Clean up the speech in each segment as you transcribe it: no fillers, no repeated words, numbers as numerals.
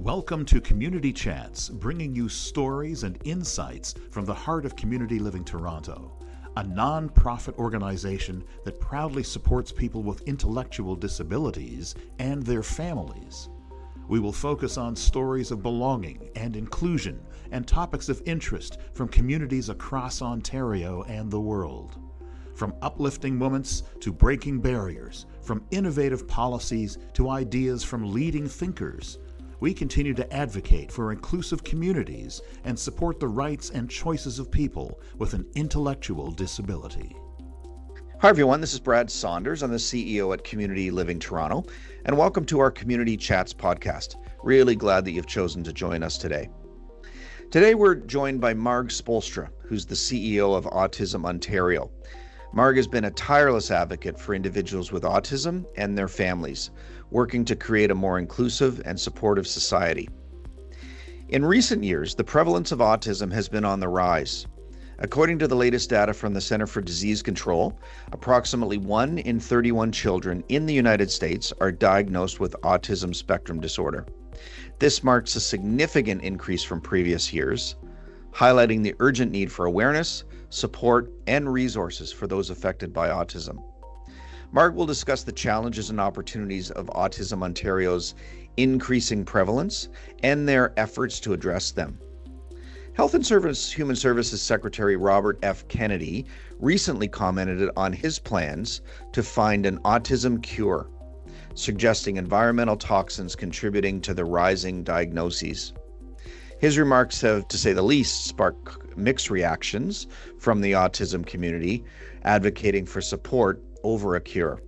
Welcome to Community Chats, bringing you stories and insights from the heart of Community Living Toronto, a non-profit organization that proudly supports people with intellectual disabilities and their families. We will focus on stories of belonging and inclusion and topics of interest from communities across Ontario and the world. From uplifting moments to breaking barriers, from innovative policies to ideas from leading thinkers, we continue to advocate for inclusive communities and support the rights and choices of people with an intellectual disability. Hi everyone, this is Brad Saunders. I'm the CEO at Community Living Toronto, and welcome to our Community Chats podcast. Really glad that you've chosen to join us today. Today we're joined by Marg Spoelstra, who's the CEO of Autism Ontario. Marg has been a tireless advocate for individuals with autism and their families, working to create a more inclusive and supportive society. In recent years, the prevalence of autism has been on the rise. According to the latest data from the Centre for Disease Control, approximately 1 in 31 children in the United States are diagnosed with autism spectrum disorder. This marks a significant increase from previous years, highlighting the urgent need for awareness, support, and resources for those affected by autism. Marg will discuss the challenges and opportunities of Autism Ontario's increasing prevalence and their efforts to address them. Health and Human Services Secretary Robert F. Kennedy recently commented on his plans to find an autism cure, suggesting environmental toxins contributing to the rising diagnoses. His remarks have, to say the least, sparked mixed reactions from the autism community, advocating for support over a cure.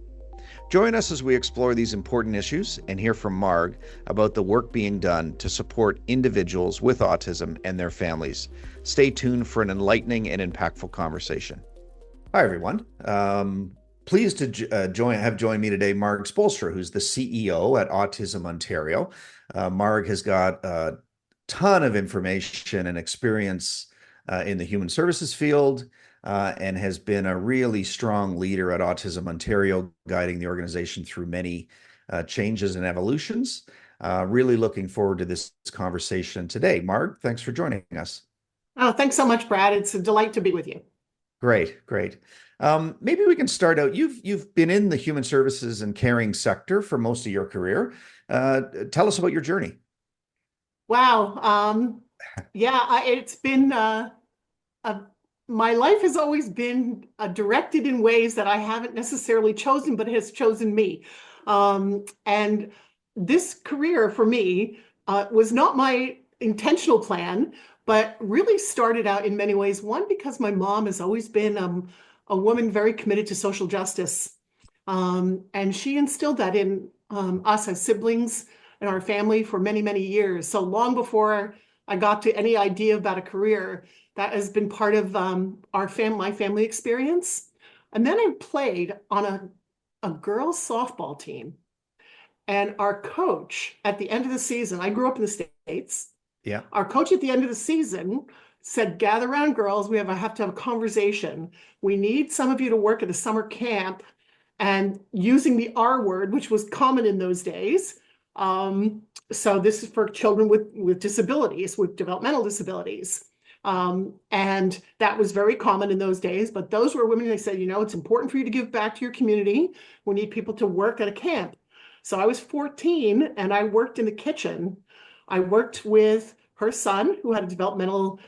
Join us as we explore these important issues and hear from Marg about the work being done to support individuals with autism and their families. Stay tuned for an enlightening and impactful conversation. Hi, everyone. Pleased to join me today, Marg Spoelstra, who's the CEO at Autism Ontario. Marg has got a ton of information and experience in the human services field, and has been a really strong leader at Autism Ontario, guiding the organization through many changes and evolutions. Really looking forward to this conversation today. Marg, thanks for joining us. Oh, thanks so much, Brad. It's a delight to be with you. Great. Maybe we can start out. You've been in the human services and caring sector for most of your career. Tell us about your journey. Wow. It's been my life has always been directed in ways that I haven't necessarily chosen, but has chosen me. And this career for me was not my intentional plan, but really started out in many ways. One, because my mom has always been a woman very committed to social justice. And she instilled that in us as siblings and our family for many, many years. So long before I got to any idea about a career, that has been part of my family experience. And then I played on a girls' softball team. And our coach at the end of the season, I grew up in the States. Yeah. Our coach at the end of the season said, gather around, girls, we have to have a conversation. We need some of you to work at a summer camp, and using the R word, which was common in those days. So this is for children with disabilities, with developmental disabilities. And that was very common in those days, but those were women. They said, it's important for you to give back to your community. We need people to work at a camp. So I was 14 and I worked in the kitchen. I worked with her son who had a developmental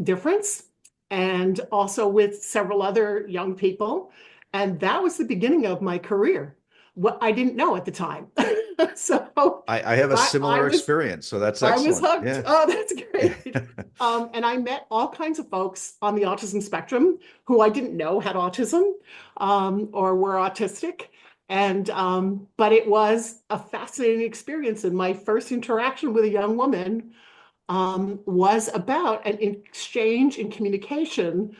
difference, and also with several other young people. And that was the beginning of my career. What I didn't know at the time. So I have a similar experience, so that's excellent. I was hooked. Yeah. Oh, that's great. And I met all kinds of folks on the autism spectrum who I didn't know had autism or were autistic. And but it was a fascinating experience. And my first interaction with a young woman was about an exchange in communication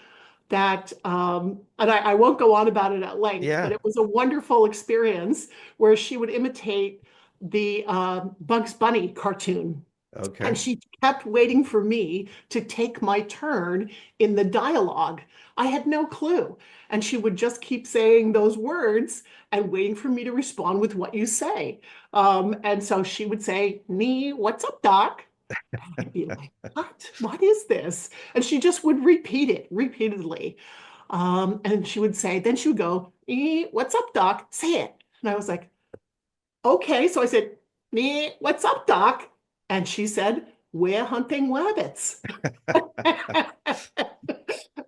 that, and I won't go on about it at length, but it was a wonderful experience where she would imitate the Bugs Bunny cartoon. Okay. And she kept waiting for me to take my turn in the dialogue. I had no clue. And she would just keep saying those words and waiting for me to respond with what you say. And so she would say, "Nee, what's up, Doc?" And I'd be like, "What? What is this?" And she just would repeat it repeatedly. And she would say, then she would go, "What's up, Doc? Say it." And I was like, "Okay." So I said, "What's up, Doc?" And she said, "We're hunting rabbits."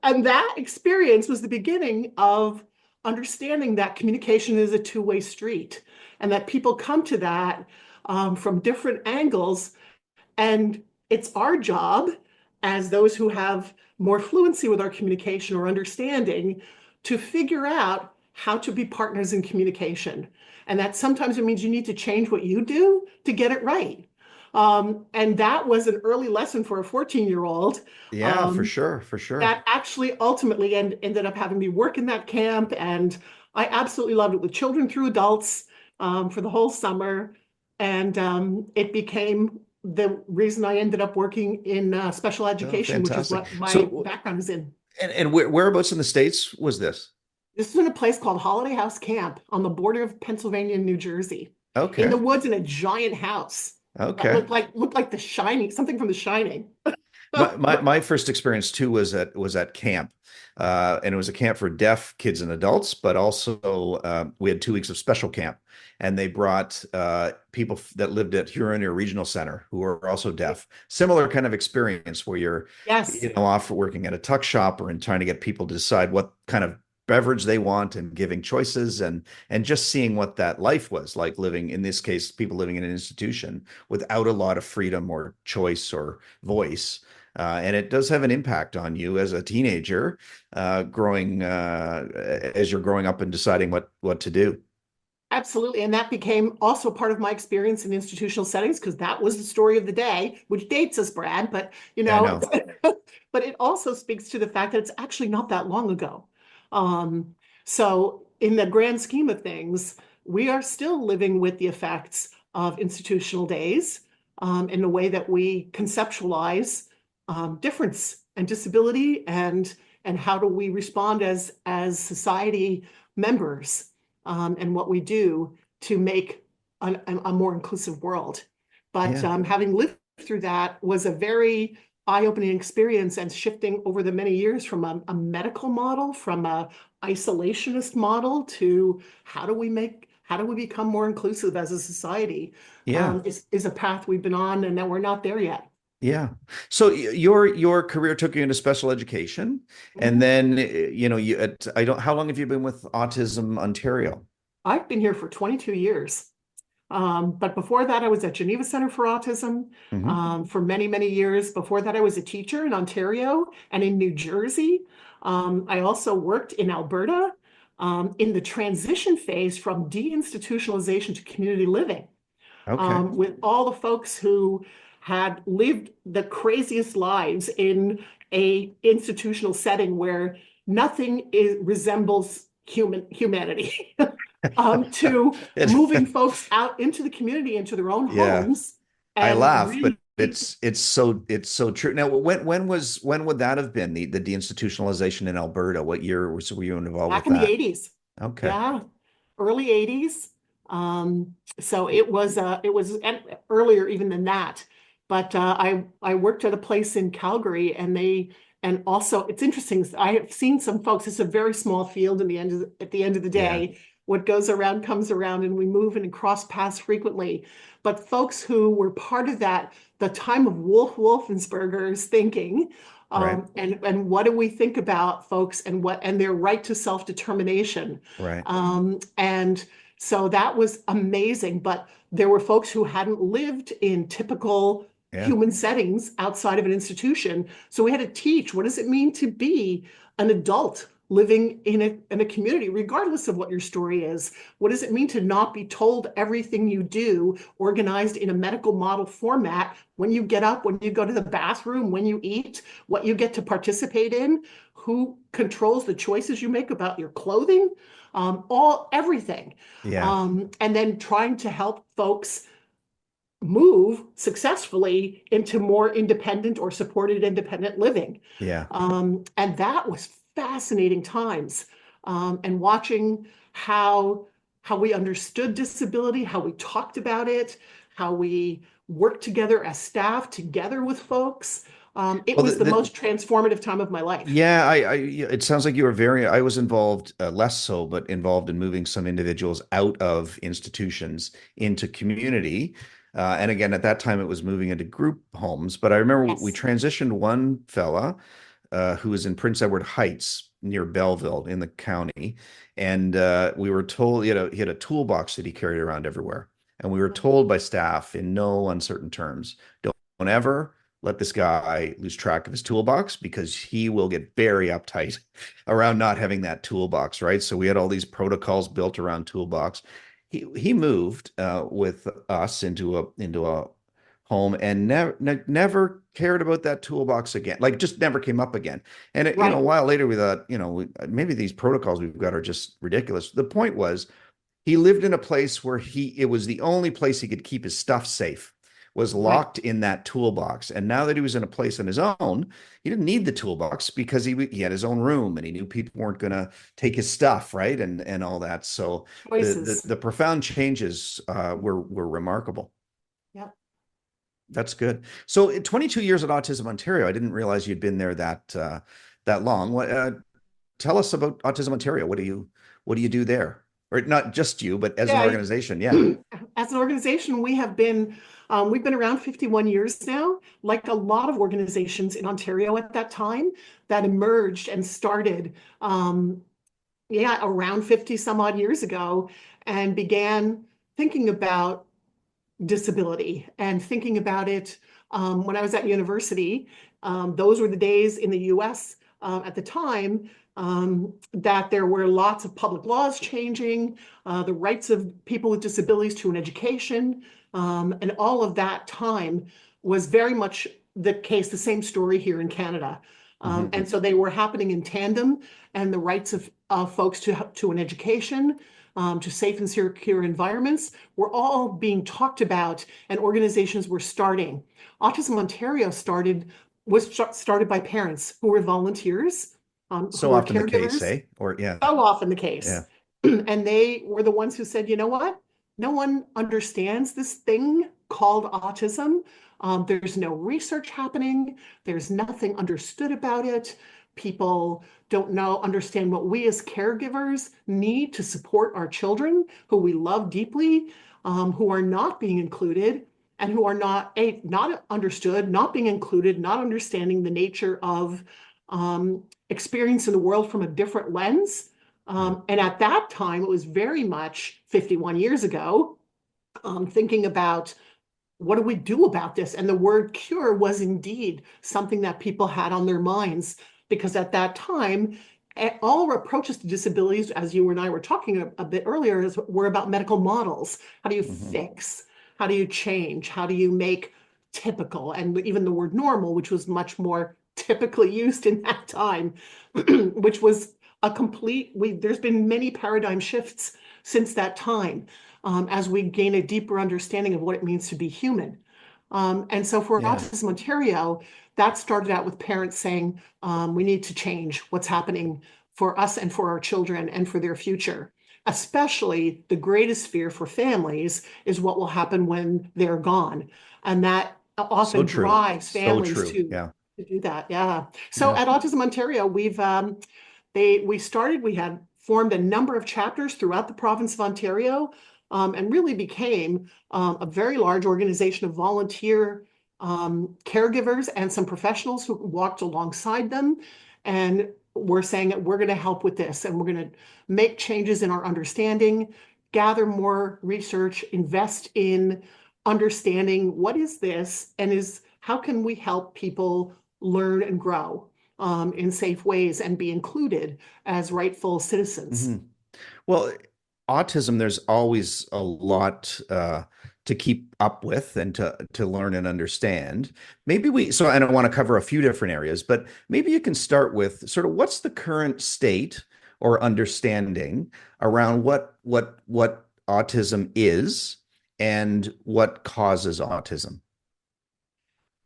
And that experience was the beginning of understanding that communication is a two-way street and that people come to that from different angles. And it's our job as those who have more fluency with our communication or understanding to figure out how to be partners in communication. And that sometimes it means you need to change what you do to get it right. And that was an early lesson for a 14-year-old Yeah, for sure, for sure. that actually ultimately ended up having me work in that camp. And I absolutely loved it with children through adults for the whole summer. And it became the reason I ended up working in special Oh, education, which is fantastic. what my So, background is in. and whereabouts in the States was this? This is in a place called Holiday House Camp on the border of Pennsylvania and New Jersey, in the Okay. woods in a giant house that Okay. looked like The Shining, something from The Shining. My first experience too was at camp, and it was a camp for deaf kids and adults, but also we had 2 weeks of special camp, and they brought people that lived at Huron Regional Center who were also deaf. Similar kind of experience where you're, Yes, off working at a tuck shop or and trying to get people to decide what kind of beverage they want and giving choices and just seeing what that life was like living, in this case, people living in an institution without a lot of freedom or choice or voice. And it does have an impact on you as a teenager, growing as you're growing up and deciding what to do. absolutely. And that became also part of my experience in institutional settings because that was the story of the day, which dates us, Brad. But Yeah, I know. but it also speaks to the fact that it's actually not that long ago. Um, so in the grand scheme of things, we are still living with the effects of institutional days in the way that we conceptualize difference and disability and how do we respond as society members and what we do to make a more inclusive world. But Yeah. having lived through that was a very eye-opening experience and shifting over the many years from a medical model, from a isolationist model to how do we become more inclusive as a society Yeah. is a path we've been on and that we're not there yet. Yeah. So your career took you into special education, and Mhm. then you I don't how long have you been with Autism Ontario? I've been here for 22 years. But before that, I was at Geneva Center for Autism Hmm. for many, many years. Before that, I was a teacher in Ontario and in New Jersey. I also worked in Alberta in the transition phase from deinstitutionalization to community living Okay. with all the folks who had lived the craziest lives in a institutional setting where resembles humanity. To It, moving folks out into the community, into their own yeah. homes, I and laugh, but really it's so true. Now, when would that have been the deinstitutionalization in Alberta? What year were you involved with back in the that? 80s. Okay. Yeah, early 80s. So it was and earlier even than that. But I worked at a place in Calgary and also it's interesting. I have seen some folks, it's a very small field at the end of the Yeah. day. What goes around comes around and we move and cross paths frequently. But folks who were part of that, the time of Wolfensberger's thinking, Right. and what do we think about folks and their right to self-determination. Right. And so that was amazing. But there were folks who hadn't lived in typical Yeah. human settings outside of an institution. So we had to teach what does it mean to be an adult living in a community, regardless of what your story is. What does it mean to not be told everything you do, organized in a medical model format, when you get up, when you go to the bathroom, when you eat, what you get to participate in, who controls the choices you make about your clothing, everything. Yeah. And then trying to help folks move successfully into more independent or supported independent living. Yeah. And that was fascinating times. And watching how we understood disability, how we talked about it, how we worked together as staff together with folks. It Well, was the most transformative time of my life. yeah, it sounds like you were I was involved, less so, but involved in moving some individuals out of institutions into community. And again, at that time, it was moving into group homes. But I remember we Yes. transitioned one fella who was in Prince Edward Heights near Belleville in the county. And we were told he had a toolbox that he carried around everywhere. And we were told by staff in no uncertain terms, don't ever let this guy lose track of his toolbox because he will get very uptight around not having that toolbox, right? So we had all these protocols built around toolbox. He moved with us into a home and never cared about that toolbox again. Like just never came up again. And a Right. while later we thought, maybe these protocols we've got are just ridiculous. The point was he lived in a place where it was the only place he could keep his stuff safe, was Right. locked in that toolbox. And now that he was in a place on his own, he didn't need the toolbox because he had his own room and he knew people weren't going to take his stuff, right? And all that. So Choices. the profound changes were remarkable. Yeah. That's good. So 22 years at Autism Ontario. I didn't realize you'd been there that long. Tell us about Autism Ontario. What do you do there? Or not just you, but as an Yeah. organization. Yeah. As an organization, we've been around 51 years now, like a lot of organizations in Ontario at that time that emerged and started, around 50 some odd years ago and began thinking about disability and thinking about it when I was at university. Those were the days in the US at the time that there were lots of public laws changing, the rights of people with disabilities to an education, and all of that time was very much the case, the same story here in Canada. Mhm. And so they were happening in tandem, and the rights of folks to an education, to safe and secure environments were all being talked about, and organizations were starting. Autism Ontario was started by parents who were volunteers, who So were often the case, caregivers. eh? Or yeah, So often the case. yeah. And they were the ones who said, you know what? No one understands this thing called autism. There's no research happening. There's nothing understood about it. People don't understand what we as caregivers need to support our children who we love deeply, who are not being included and who are not understood, not being included, not understanding the nature of experiencing the world from a different lens. Yeah. And at that time, it was very much 51 years ago, thinking about what do we do about this? And the word cure was indeed something that people had on their minds, because at that time, all our approaches to disabilities, as you and I were talking a bit earlier, were about medical models. How do you Mhm. fix? How do you change? How do you make typical? And even the word normal, which was much more typically used in that time, which was there's been many paradigm shifts since that time, as we gain a deeper understanding of what it means to be human. And so for Yeah. Autism Ontario, that started out with parents saying, we need to change what's happening for us and for our children and for their future. Especially the greatest fear for families is what will happen when they're gone. And that So often true. drives So families true. Yeah. to do that. Yeah. So Yeah. at Autism Ontario, we had formed a number of chapters throughout the province of Ontario, and really became a very large organization of volunteer caregivers and some professionals who walked alongside them. And we're saying that we're going to help with this, and we're going to make changes in our understanding, gather more research, invest in understanding what is this, and how can we help people learn and grow in safe ways and be included as rightful citizens. Mhm. Well, autism, there's always a lot to keep up with and to learn and understand. And I want to cover a few different areas, but maybe you can start with sort of what's the current state or understanding around what autism is and what causes autism?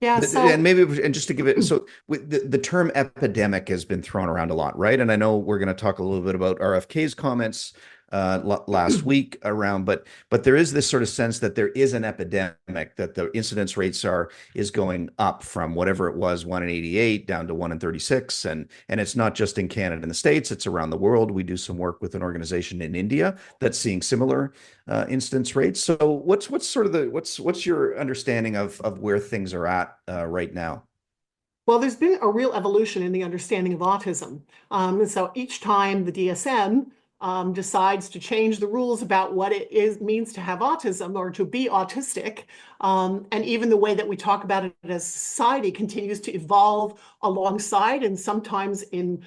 Yeah, And so maybe, and just to give it, so with the term epidemic has been thrown around a lot, right? And I know we're going to talk a little bit about RFK's comments last week around, but there is this sort of sense that there is an epidemic, that the incidence rates is going up from whatever it was, 1 in 88 down to 1 in 36, and it's not just in Canada and the States, it's around the world. We do some work with an organization in India that's seeing similar instance rates. So what's sort of what's your understanding of where things are at right now? well, there's been a real evolution in the understanding of autism. And so each time the DSM decides to change the rules about what it means to have autism or to be autistic, and even the way that we talk about it as society continues to evolve alongside, and sometimes in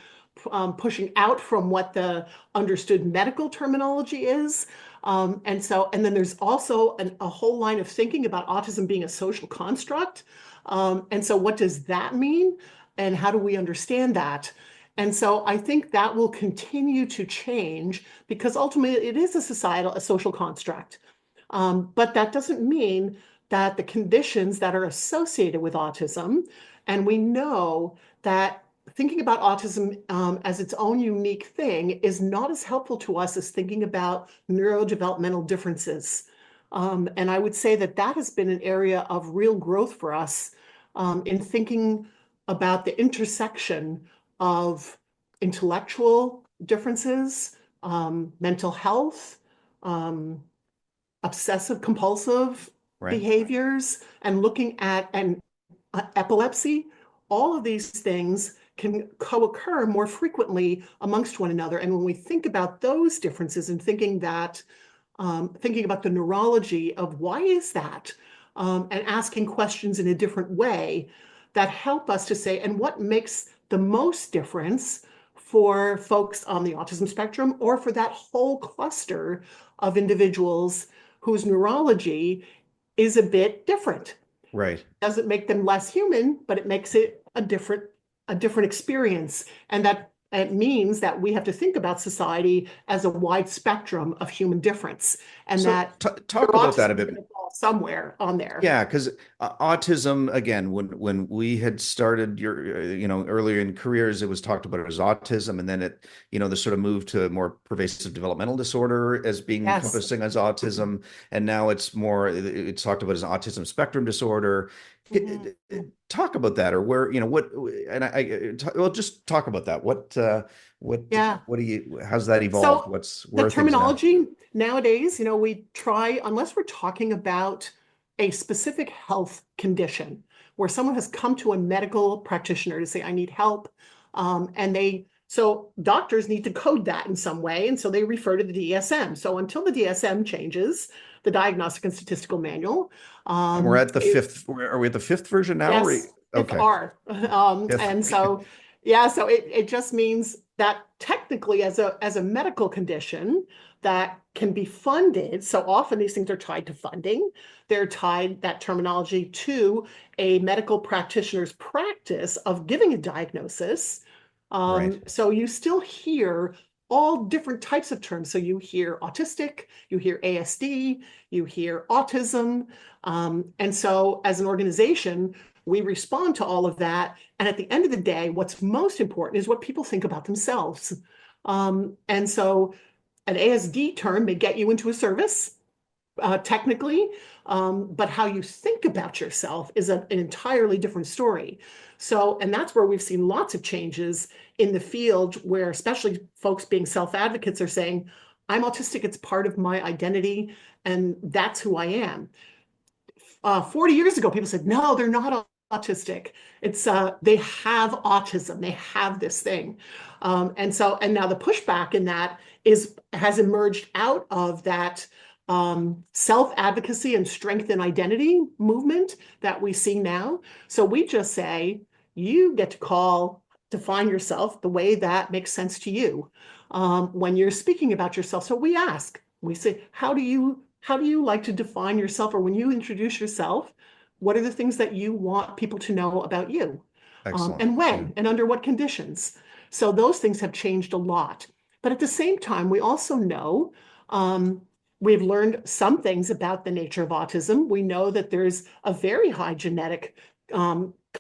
pushing out from what the understood medical terminology is. And then there's also a whole line of thinking about autism being a social construct. And so what does that mean? And how do we understand that? And so I think that will continue to change because ultimately it is a social construct. But that doesn't mean that the conditions that are associated with autism, and we know that thinking about autism as its own unique thing is not as helpful to us as thinking about neurodevelopmental differences. And I would say that that has been an area of real growth for us in thinking about the intersection of intellectual differences, mental health, um, obsessive compulsive Right. behaviors, and looking at epilepsy. All of these things can co-occur more frequently amongst one another. And when we think about those differences and thinking about the neurology of why is that, and asking questions in a different way that help us to say, and what makes the most difference for folks on the autism spectrum or for that whole cluster of individuals whose neurology is a bit different. Right. Doesn't make them less human, but it makes it a different experience. And that it means that we have to think about society as a wide spectrum of human difference, and So that talk your about that a autism is bit. going to fall somewhere on there. Yeah, because autism, again, when we had started earlier in careers, it was talked about as autism, and then the sort of moved to more pervasive developmental disorder as being Yes. encompassing as autism, and now it's talked about as autism spectrum disorder. Mhm. Talk about that, or where, what, and well, just talk about that. What Yeah. what how's that evolved? So the Where are things now? terminology nowadays, we try, unless we're talking about a specific health condition where someone has come to a medical practitioner to say, I need help. So doctors need to code that in some way. And so they refer to the DSM. So until the DSM changes, the Diagnostic and Statistical Manual, And we're at the is fifth. Are we at the fifth version now? yes, fifth Okay. R. Fifth. And so, yeah, so it just means that technically as a medical condition that can be funded, so often these things are tied to funding. They're tied, that terminology, to a medical practitioner's practice of giving a diagnosis. Right. So you still hear all different types of terms. So you hear autistic, you hear ASD, you hear autism. And so as an organization, we respond to all of that. And at the end of the day, what's most important is what people think about themselves. And so an ASD term may get you into a service, technically, but how you think about yourself is an entirely different story. So, and that's where we've seen lots of changes in the field where especially folks being self-advocates are saying, I'm autistic, it's part of my identity, and that's who I am. 40 years ago, people said, no, they're not autistic. It's they have autism. They have this thing. And now the pushback in that has emerged out of that self-advocacy and strength and identity movement that we see now. So we just say, you get to define yourself the way that makes sense to you when you're speaking about yourself. So we say, how do you like to define yourself? Or when you introduce yourself, what are the things that you want people to know about you? Excellent. And Yeah. when and under what conditions? So those things have changed a lot. But at the same time, we also know We've learned some things about the nature of autism. We know that there's a very high genetic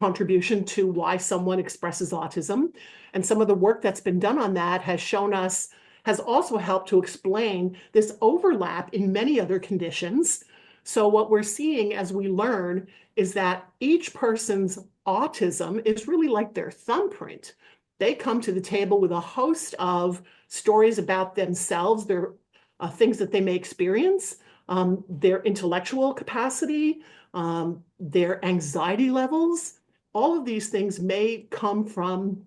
contribution to why someone expresses autism. And some of the work that's been done on that has shown us, has also helped to explain this overlap in many other conditions. So what we're seeing as we learn is that each person's autism is really like their thumbprint. They come to the table with a host of stories about themselves, their things that they may experience, their intellectual capacity, their anxiety levels. All of these things may come from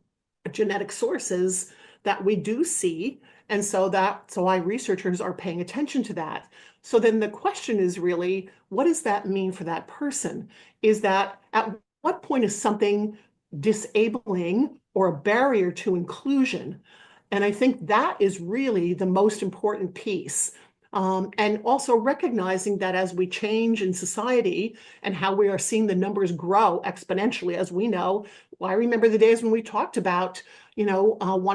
genetic sources that we do see. And so that's why researchers are paying attention to that. So then the question is really, what does that mean for that person? Is that at what point is something disabling or a barrier to inclusion? And I think that is really the most important piece. And also recognizing that as we change in society and how we are seeing the numbers grow exponentially, as we know, well, I remember the days when we talked about, 1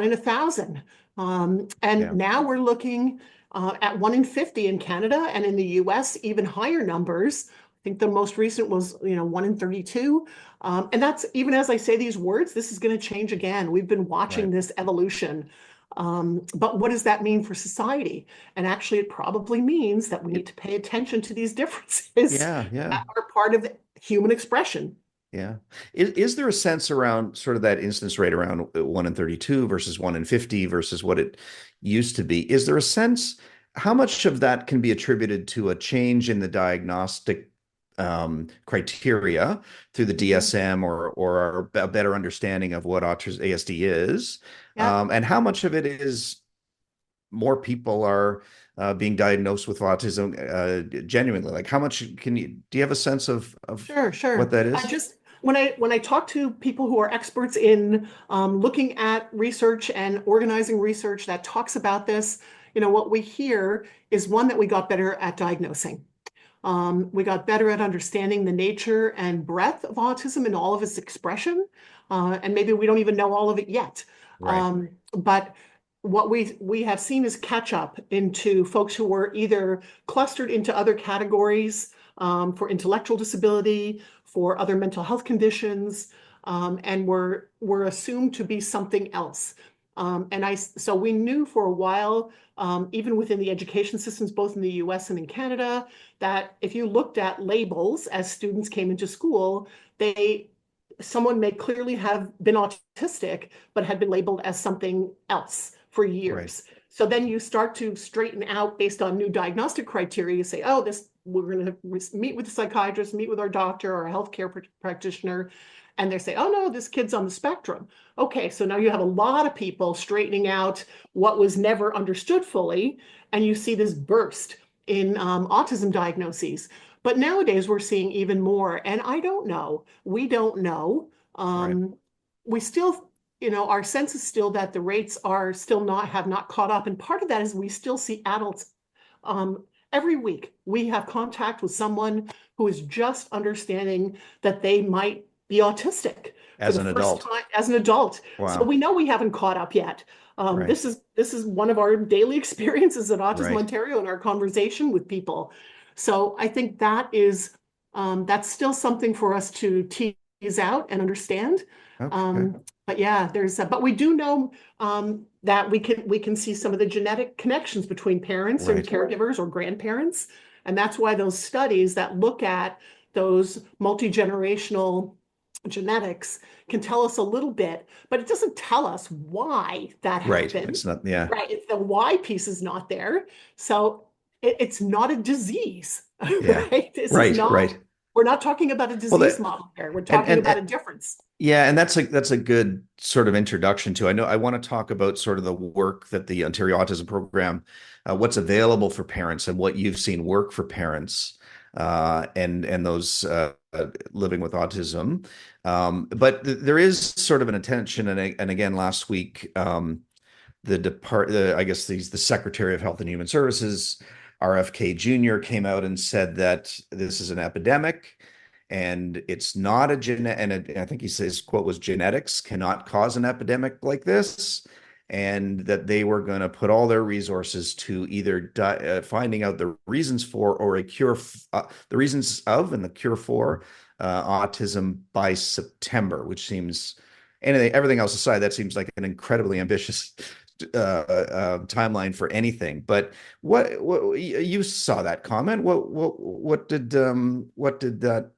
in 1,000. Now we're looking at 1 in 50 in Canada, and in the US, even higher numbers. I think the most recent was, 1 in 32. And that's, even as I say these words, this is going to change again. We've been watching this evolution. But what does that mean for society? And actually, it probably means that we need to pay attention to these differences that are part of the human expression. Yeah. Is there a sense around sort of that instance rate around 1 in 32 versus 1 in 50 versus what it used to be? Is there a sense how much of that can be attributed to a change in the diagnostic criteria through the DSM or a better understanding of what ASD is? Yeah. And how much of it is more people are being diagnosed with autism genuinely? Like how much do you have a sense of Sure. what that I is? just when I talk to people who are experts in looking at research and organizing research that talks about this, what we hear is one, that we got better at diagnosing. We got better at understanding the nature and breadth of autism and all of its expression. And maybe we don't even know all of it yet. Right. But what we have seen is catch up into folks who were either clustered into other categories for intellectual disability, for other mental health conditions, and were assumed to be something else. So we knew for a while, even within the education systems, both in the US and in Canada, that if you looked at labels as students came into school, someone may clearly have been autistic, but had been labeled as something else for years. Right. So then you start to straighten out based on new diagnostic criteria. You say, oh, we're going to meet with the psychiatrist, meet with our doctor or a healthcare practitioner, and they say, oh no, this kid's on the spectrum. Okay, so now you have a lot of people straightening out what was never understood fully, and you see this burst in autism diagnoses. But nowadays we're seeing even more, and I don't know. We don't know. We still, our sense is still that the rates are still have not caught up, and part of that is we still see adults. Every week we have contact with someone who is just understanding that they might be autistic as an adult. Time, as an adult. Wow. So we know we haven't caught up yet. This is one of our daily experiences at Autism Ontario in our conversation with people. So I think that is that's still something for us to tease out and understand. Okay. But yeah, but we do know that we can see some of the genetic connections between parents and caregivers or grandparents, and that's why those studies that look at those multi-generational genetics can tell us a little bit, but it doesn't tell us why that happened. It's not, yeah. Right. The why piece is not there. So it's not a disease. Yeah. Right. We're not talking about a disease model here. We're talking about a difference. Yeah, and that's a good sort of introduction to. I know I want to talk about sort of the work that the Ontario Autism Program, what's available for parents and what you've seen work for parents and those living with autism. But there is sort of an attention, and again, last week, I guess the Secretary of Health and Human Services, RFK Jr., came out and said that this is an epidemic and it's not a genetic, and I think his quote was, genetics cannot cause an epidemic like this. and that they were going to put all their resources to either finding out the reasons for or a cure, the reasons of and the cure for autism by September, which seems, everything else aside, that seems like an incredibly ambitious timeline for anything. But what you saw that comment? What did that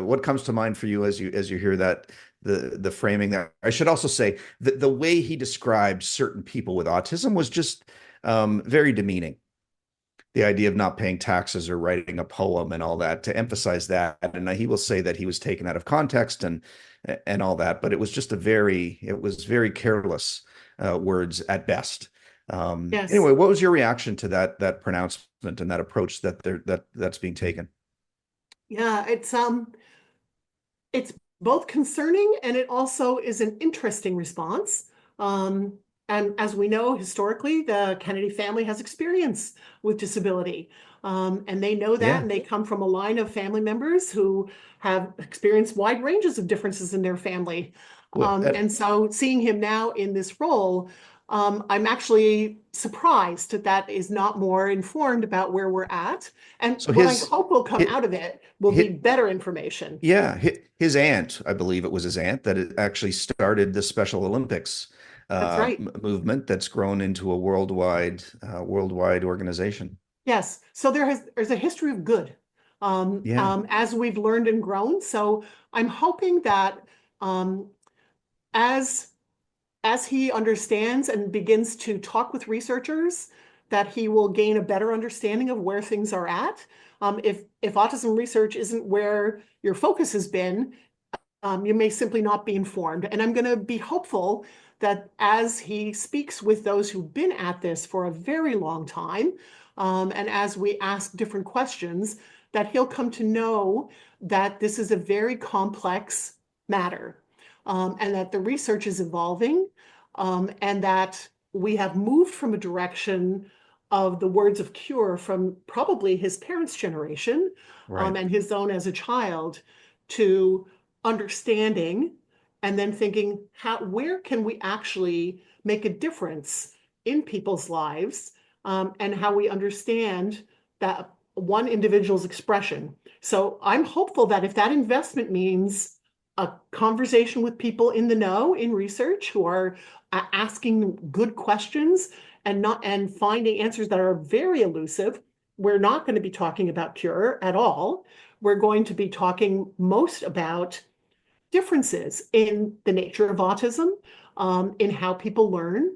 what comes to mind for you as you hear that? The framing that I should also say that the way he described certain people with autism was just very demeaning. The idea of not paying taxes or writing a poem and all that, to emphasize that. And he will say that he was taken out of context and all that, but it was just it was very careless words at best. Yes. Anyway, what was your reaction to that pronouncement and that approach that's being taken? Yeah, it's both concerning and it also is an interesting response. Um, and as we know, historically, the Kennedy family has experience with disability. And they know that, Yeah. and they come from a line of family members who have experienced wide ranges of differences in their family. Well, And so seeing him now in this role, I'm actually surprised that that is not more informed about where we're at. And so what I hope will come his, out of it will be his better information. Yeah, his aunt, I believe it was his aunt, that actually started the Special Olympics That's right. movement that's grown into a worldwide organization. Yes. So there's a history of good, Yeah, as we've learned and grown. So I'm hoping that um, as as he understands and begins to talk with researchers, that he will gain a better understanding of where things are at. If autism research isn't where your focus has been, you may simply not be informed. And I'm going to be hopeful that as he speaks with those who've been at this for a very long time, and as we ask different questions, that he'll come to know that this is a very complex matter, and that the research is evolving, and that we have moved from a direction of the words of cure from probably his parents' generation, right, and his own as a child, to understanding and then thinking, where can we actually make a difference in people's lives, and how we understand that one individual's expression. So I'm hopeful that if that investment means a conversation with people in the know in research who are asking good questions and finding answers that are very elusive, we're not going to be talking about cure at all. We're going to be talking most about differences in the nature of autism, in how people learn.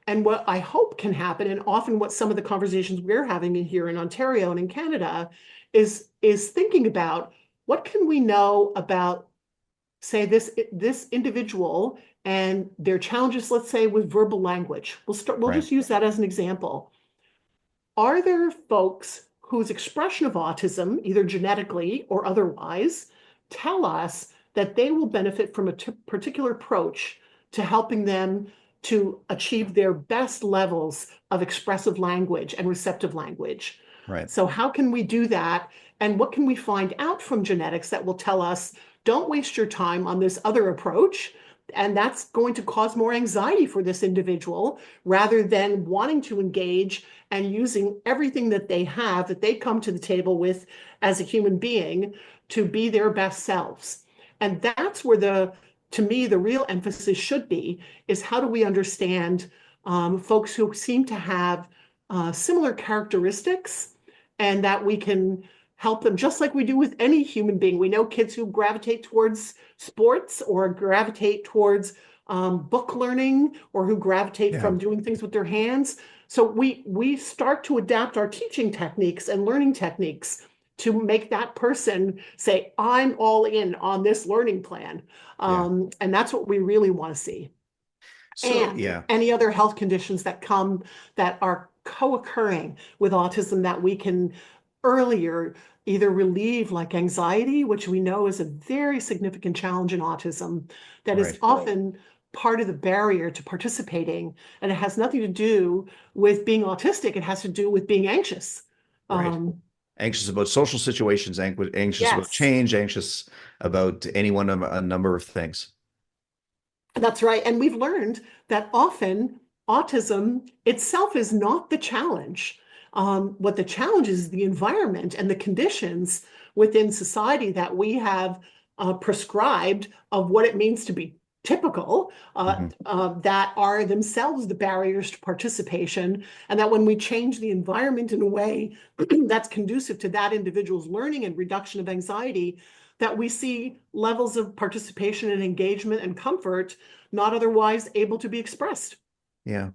And what I hope can happen, and often what some of the conversations we're having here in Ontario and in Canada is thinking about what can we know about, say, this individual and their challenges, let's say, with verbal language. We'll right. just use that as an example. Are there folks whose expression of autism, either genetically or otherwise, tell us that they will benefit from a particular approach to helping them to achieve their best levels of expressive language and receptive language? Right. So how can we do that? And what can we find out from genetics that will tell us, don't waste your time on this other approach? And that's going to cause more anxiety for this individual rather than wanting to engage and using everything that they have, that they come to the table with as a human being, to be their best selves. And that's where to me, the real emphasis should be, is how do we understand folks who seem to have similar characteristics, and that we can help them just like we do with any human being. We know kids who gravitate towards sports or gravitate towards book learning, or who gravitate Yeah, from doing things with their hands. So we start to adapt our teaching techniques and learning techniques to make that person say, I'm all in on this learning plan. yeah. And that's what we really want to see. So And yeah, any other health conditions that are co-occurring with autism that we can earlier either relieve, like anxiety, which we know is a very significant challenge in autism, that is right, often part of the barrier to participating. And it has nothing to do with being autistic. It has to do with being anxious. right. Um, Anxious about social situations, anxious about yes. change, anxious about any one of a number of things. That's right. And we've learned that often autism itself is not the challenge. What the challenge is the environment and the conditions within society that we have prescribed of what it means to be typical, that are themselves the barriers to participation, and that when we change the environment in a way that's conducive to that individual's learning and reduction of anxiety, that we see levels of participation and engagement and comfort not otherwise able to be expressed. Yeah.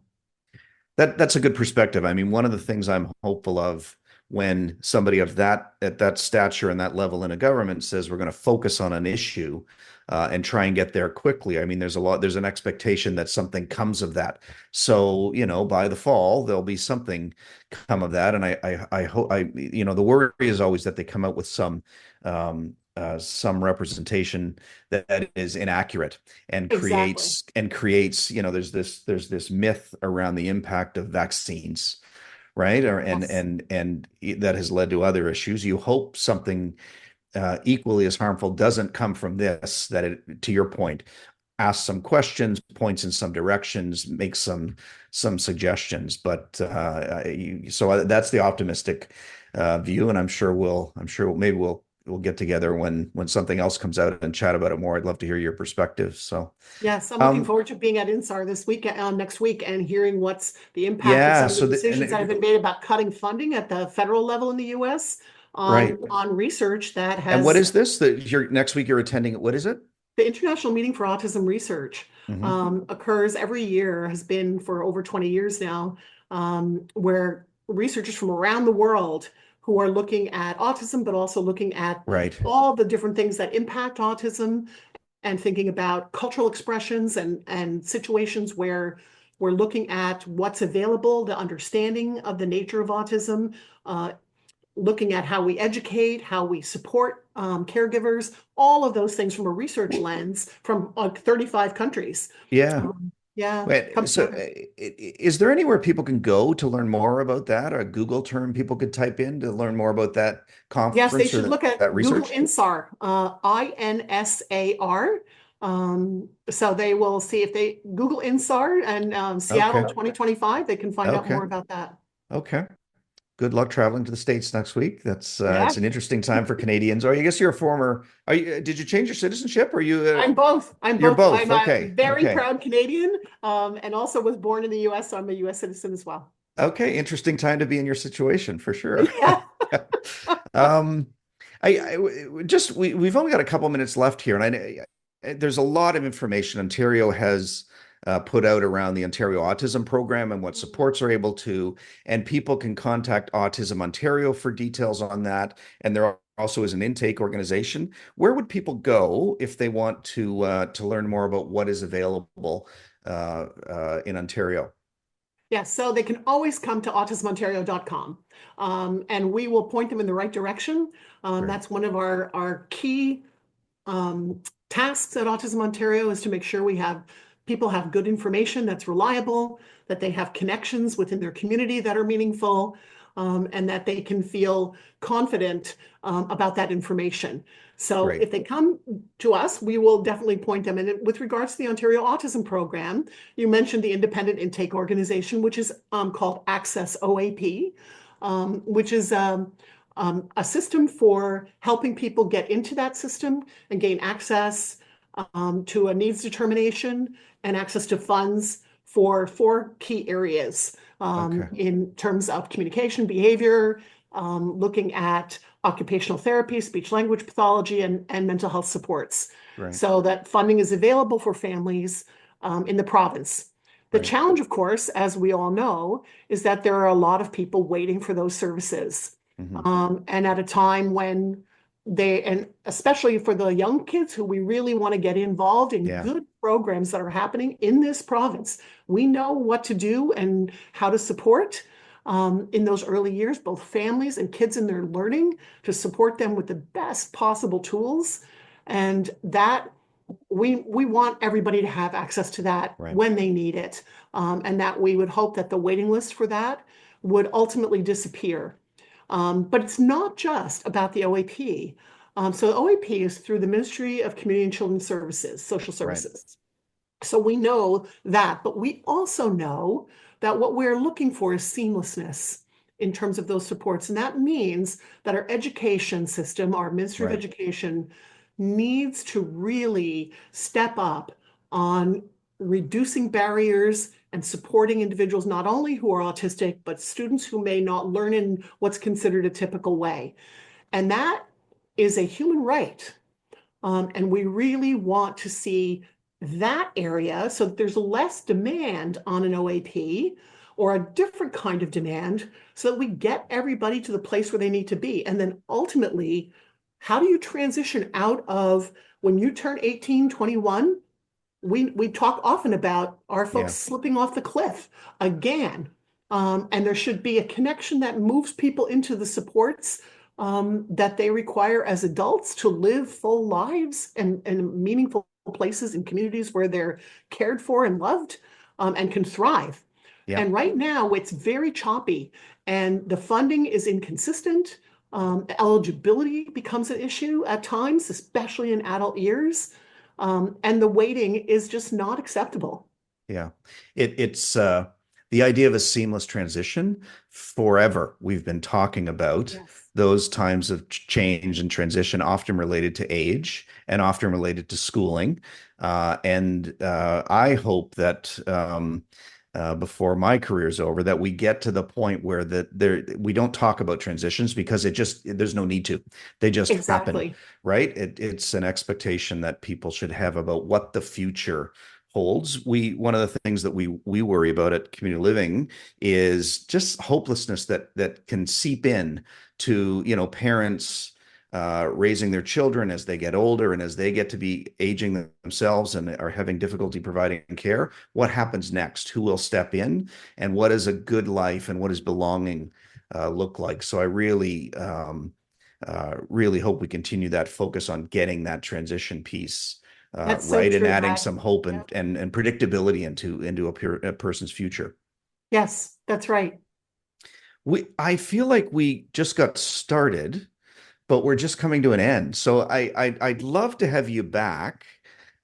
That's a good perspective. I mean, one of the things I'm hopeful of when somebody of that at that stature and that level in a government says we're going to focus on an issue and try and get there quickly. I mean, there's an expectation that something comes of that. So, by the fall, there'll be something come of that. And I hope the worry is always that they come out with some representation that is inaccurate and creates there's this myth around the impact of vaccines, right? And that has led to other issues. You hope something equally as harmful doesn't come from this, that it, to your point, asks some questions, points in some directions, makes some suggestions. But so that's the optimistic view, and I'm sure maybe we'll get together when something else comes out and chat about it more. I'd love to hear your perspective. So yes, I'm looking forward to being at INSAR this week, next week, and hearing what's the impact of some of the decisions that have been made about cutting funding at the federal level in the U.S. on research that has. And what is this? Next week you're attending? What is it? The International Meeting for Autism Research occurs every year, has been for over 20 years now, where researchers from around the world who are looking at autism, but also looking at all the different things that impact autism, and thinking about cultural expressions and situations where we're looking at what's available, the understanding of the nature of autism, looking at how we educate, how we support caregivers, all of those things from a research lens from 35 countries. Yeah. Yeah. So is there anywhere people can go to learn more about that? A Google term people could type in to learn more about that conference? Yes, they should look at that research? Google INSAR, INSAR. So they will see if they Google INSAR and Seattle 2025, they can find out more about that. Okay. Good luck traveling to the States next week. That's it's an interesting time for Canadians. Or I guess you're a former. Did you change your citizenship? Or you? I'm both. You're both. I'm a very proud Canadian, and also was born in the U.S., so I'm a U.S. citizen as well. Okay, interesting time to be in your situation for sure. Yeah. We've only got a couple minutes left here, and there's a lot of information Ontario has put out around the Ontario Autism Program and what supports are able to, and people can contact Autism Ontario for details on that. And there also is an intake organization. Where would people go if they want to learn more about what is available in Ontario? Yeah, so they can always come to autismontario.com, and we will point them in the right direction. That's one of our key tasks at Autism Ontario, is to make sure people have good information that's reliable, that they have connections within their community that are meaningful, and that they can feel confident about that information. So if they come to us, we will definitely point them. And with regards to the Ontario Autism Program, you mentioned the independent intake organization, which is called Access OAP, which is a system for helping people get into that system and gain access to a needs determination and access to funds for 4 key areas in terms of communication, behavior, looking at occupational therapy, speech language pathology, and mental health supports. So that funding is available for families in the province. The challenge, of course, as we all know, is that there are a lot of people waiting for those services. And at a time when and especially for the young kids who we really want to get involved in good programs that are happening in this province, we know what to do and how to support in those early years, both families and kids in their learning, to support them with the best possible tools. And that we want everybody to have access to that when they need it. And that we would hope that the waiting list for that would ultimately disappear. But it's not just about the OAP. So the OAP is through the Ministry of Community and Children's Services, Social Services. So we know that, but we also know that what we're looking for is seamlessness in terms of those supports. And that means that our education system, our Ministry of Right. Education, needs to really step up on reducing barriers and supporting individuals, not only who are autistic, but students who may not learn in what's considered a typical way. And that is a human right. And we really want to see that area so that there's less demand on an OAP or a different kind of demand so that we get everybody to the place where they need to be. And then ultimately, how do you transition out of when you turn 18, 21? We talk often about our folks Yeah. slipping off the cliff again. And there should be a connection that moves people into the supports that they require as adults to live full lives and meaningful places and communities where they're cared for and loved and can thrive. Yeah. And right now, it's very choppy and the funding is inconsistent. Eligibility becomes an issue at times, especially in adult years. And the waiting is just not acceptable. Yeah. It's the idea of a seamless transition forever. We've been talking about Yes. those times of change and transition, often related to age and often related to schooling. And I hope that before my career is over, that we get to the point where we don't talk about transitions because there's no need to. They just happen, Exactly. right? It's an expectation that people should have about what the future holds. One of the things that we worry about at community living is just hopelessness that can seep in to, parents raising their children as they get older and as they get to be aging themselves and are having difficulty providing care. What happens next? Who will step in? And what is a good life and what does belonging look like? So I really hope we continue that focus on getting that transition piece That's so right, and true, adding Brad. some hope Yeah. and predictability into a person's future. Yes, that's right. I feel like we just got started, but we're just coming to an end. So I'd love to have you back,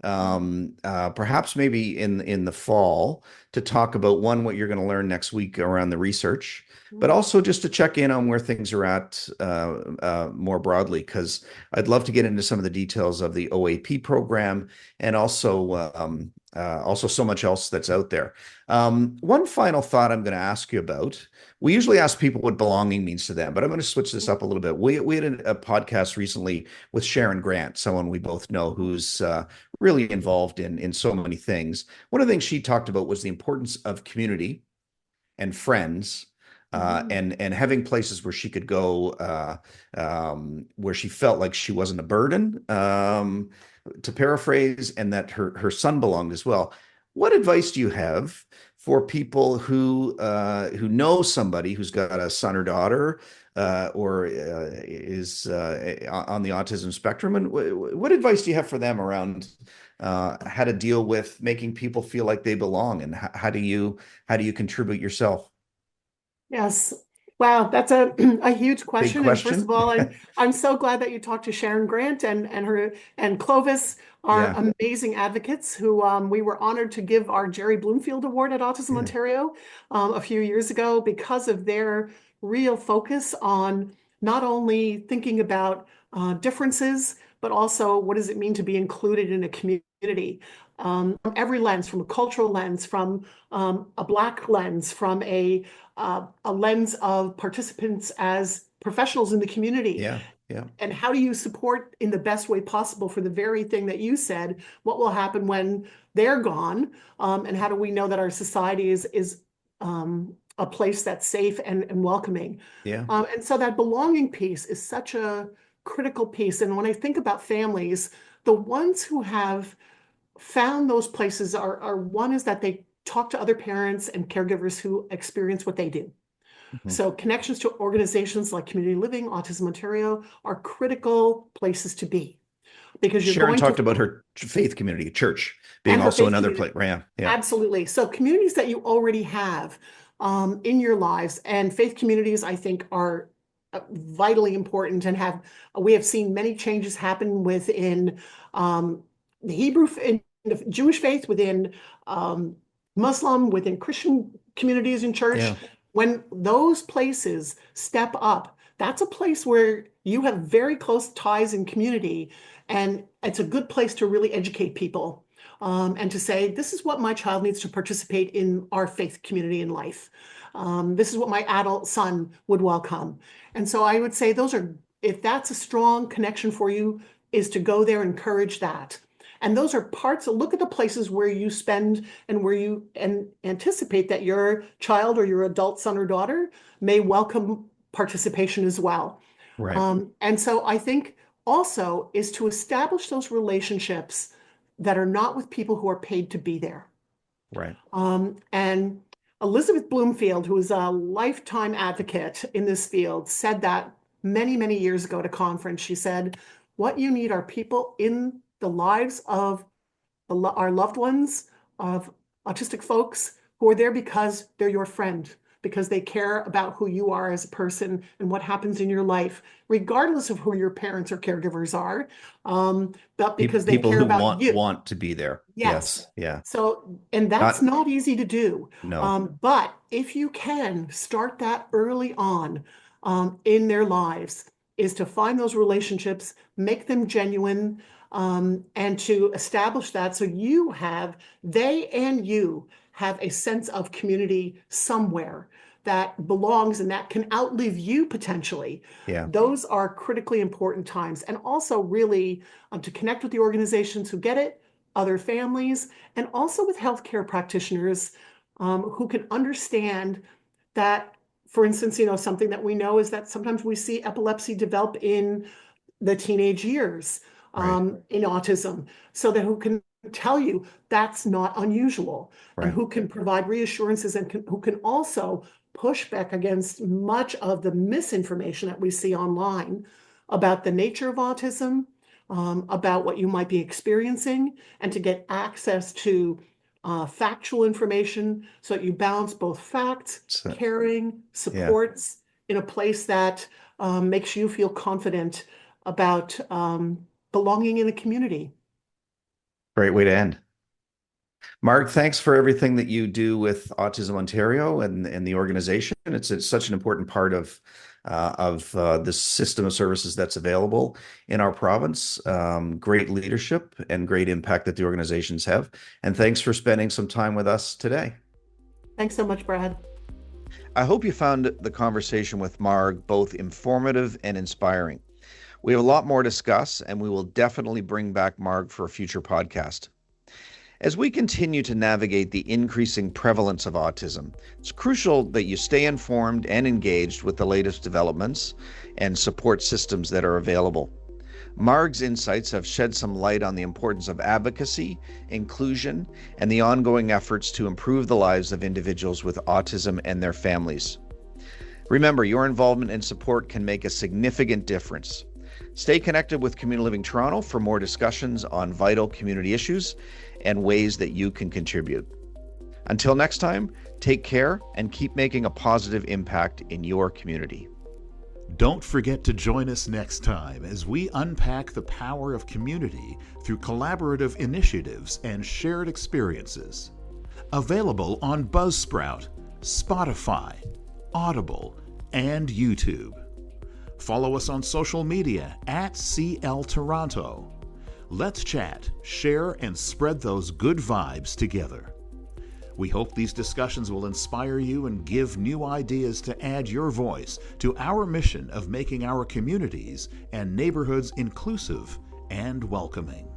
perhaps maybe in the fall, to talk about what you're going to learn next week around the research, but Mm. also just to check in on where things are at more broadly, because I'd love to get into some of the details of the OAP program and also so much else that's out there. One final thought I'm going to ask you about. We usually ask people what belonging means to them, but I'm going to switch this up a little bit. We had a podcast recently with Sharon Grant, someone we both know who's really involved in so many things. One of the things she talked about was the importance of community and friends. Mhm. And having places where she could go, where she felt like she wasn't a burden, to paraphrase, and that her son belonged as well. What advice do you have for people who know somebody who's got a son or daughter or is on the autism spectrum, and what advice do you have for them around how to deal with making people feel like they belong, and how do you contribute yourself? Yes. Wow, that's a a huge Big question. And first of question. all, I'm so glad that you talked to Sharon Grant and her and Clovis are Yeah, amazing advocates who we were honored to give our Jerry Bloomfield Award at Autism yeah, Ontario a few years ago because of their real focus on not only thinking about differences, but also what does it mean to be included in a community from every lens, from a cultural lens, from a Black lens, from a lens of participants as professionals in the community. yeah, yeah, And how do you support in the best way possible for the very thing that you said? What will happen when they're gone? And how do we know that our society is a place that's safe and welcoming? yeah. And so that belonging piece is such a critical piece. And when I think about families, the ones who have found those places are one is that they talk to other parents and caregivers who experience what they do. Mhm. So connections to organizations like Community Living, Autism Ontario are critical places to be because you're Sharon going to talked about her faith community, church, being and her also faith another community. place. Yeah, yeah, Absolutely. So communities that you already have in your lives and faith communities, I think, are vitally important and we have seen many changes happen within the Hebrew the Jewish faith, within Muslim, within Christian communities in church. Yeah. When those places step up, that's a place where you have very close ties in community, and it's a good place to really educate people, and to say, this is what my child needs to participate in our faith community in life. This is what my adult son would welcome. And so I would say if that's a strong connection for you, is to go there and encourage that. And those are look at the places where you spend and where you anticipate that your child or your adult son or daughter may welcome participation as well. Right. And so I think also is to establish those relationships that are not with people who are paid to be there. Right. And Elizabeth Bloomfield, who is a lifetime advocate in this field, said that many, many years ago at a conference. She said, what you need are people in the lives of our loved ones, of autistic folks, who are there because they're your friend, because they care about who you are as a person and what happens in your life, regardless of who your parents or caregivers are, but because they people care who about you. want to be there. Yes. Yeah. So, and that's not easy to do. No. But if you can start that early on in their lives, is to find those relationships, make them genuine, and to establish that so they and you have a sense of community somewhere that belongs and that can outlive you potentially. Yeah. Those are critically important times. And also really to connect with the organizations who get it, other families, and also with healthcare practitioners who can understand that, for instance, something that we know is that sometimes we see epilepsy develop in the teenage years in autism, so that who can tell you that's not unusual, and who can provide reassurances and who can also push back against much of the misinformation that we see online about the nature of autism, about what you might be experiencing, and to get access to factual information so that you balance both facts, caring, supports in a place that makes you feel confident about belonging in a community. Great way to end. Marg, thanks for everything that you do with Autism Ontario and the organization. It's such an important part of the system of services that's available in our province. Great leadership and great impact that the organizations have. And thanks for spending some time with us today. Thanks so much, Brad. I hope you found the conversation with Marg both informative and inspiring. We have a lot more to discuss, and we will definitely bring back Marg for a future podcast. As we continue to navigate the increasing prevalence of autism, it's crucial that you stay informed and engaged with the latest developments and support systems that are available. Marg's insights have shed some light on the importance of advocacy, inclusion, and the ongoing efforts to improve the lives of individuals with autism and their families. Remember, your involvement and support can make a significant difference. Stay connected with Community Living Toronto for more discussions on vital community issues and ways that you can contribute. Until next time, take care and keep making a positive impact in your community. Don't forget to join us next time as we unpack the power of community through collaborative initiatives and shared experiences. Available on Buzzsprout, Spotify, Audible, and YouTube. Follow us on social media at CL Toronto. Let's chat, share, and spread those good vibes together. We hope these discussions will inspire you and give new ideas to add your voice to our mission of making our communities and neighborhoods inclusive and welcoming.